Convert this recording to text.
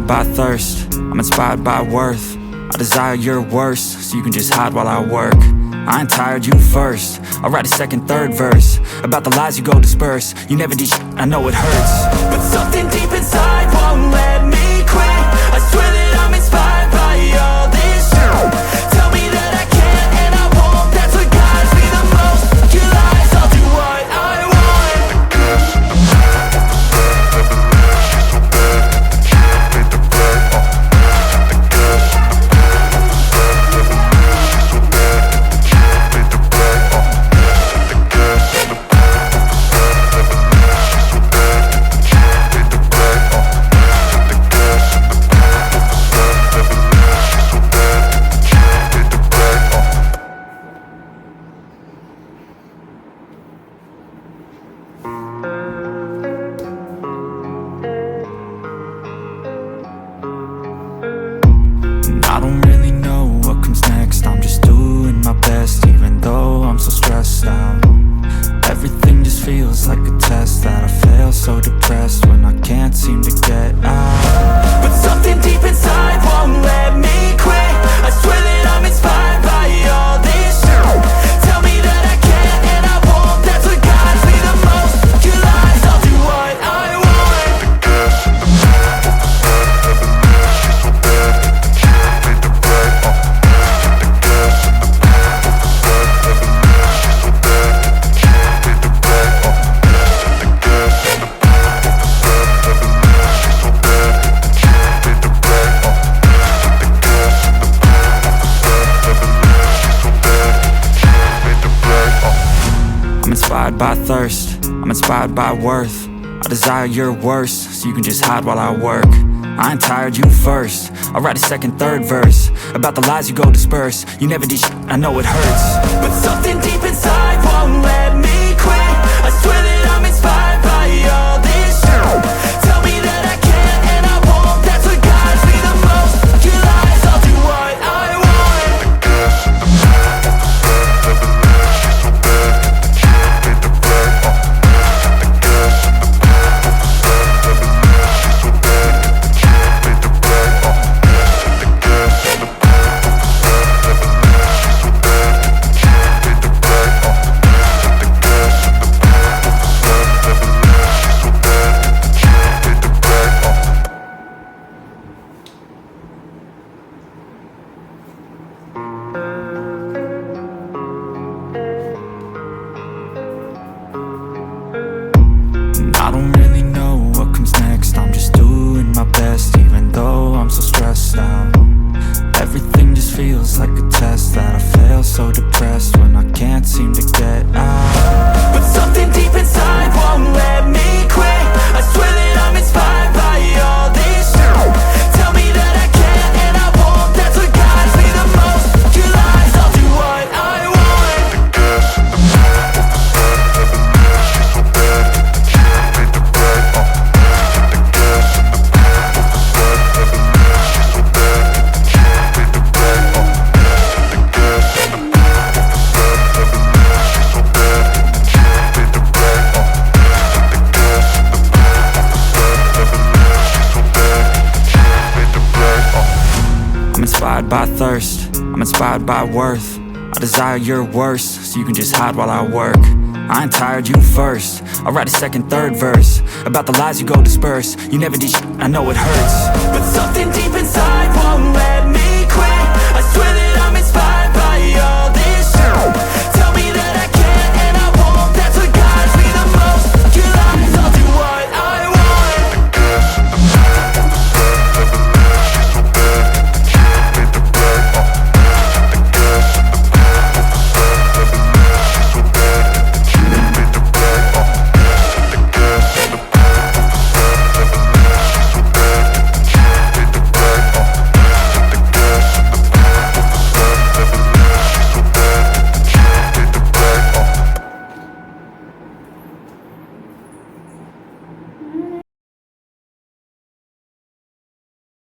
by thirst, I'm inspired by worth. I desire your worst, so you can just hide while I work. I ain't tired, you first. I'll write a second, third verse about the lies you go disperse. You never did shit, I know it hurts, but something deep inside won't let me quit. I swear that I'm inspired by all this shit. Tell me that I can't and I won't. That's what guides me the most. Your lies, I'll do what I want. I don't really know what comes next. I'm just doing my best, even though I'm so stressed out. Everything just feels like a test that I fail, so depressed when I can't seem to get out. But something deep inside won't let me quit. I swear that I'm inspired by all this shit. Tell me that I can't and I won't. That's what guides me the most. Your lies, I'll do what I want. I'm inspired by thirst, I'm inspired by worth. I desire your worst, so you can just hide while I work. I ain't tired, you first. I'll write a second, third verse about the lies you go disperse. You never did shit, I know it hurts, but something deep inside won't let me quit. I swear that I'm inspired by all this shit. Tell me that I can't and I won't. That's what guides me the most. Your lies, I'll do what I want. I don't really know what comes next. I'm just doing my best, even though I'm so stressed out. Everything just feels like a test that I fail, so depressed when I can't seem to get out. But something deep inside won't let me quit. I swear that I'm inspired by all this shit. Tell me that I can't and I won't. That's what guides me the most. Your lies, I'll do what I want. I'm inspired by thirst, I'm inspired by worth. I desire your worst, so you can just hide while I work. I ain't tired, you first. I'll write a second, third verse about the lies you go disperse. You never did shit, I know it hurts, but something deep inside won't let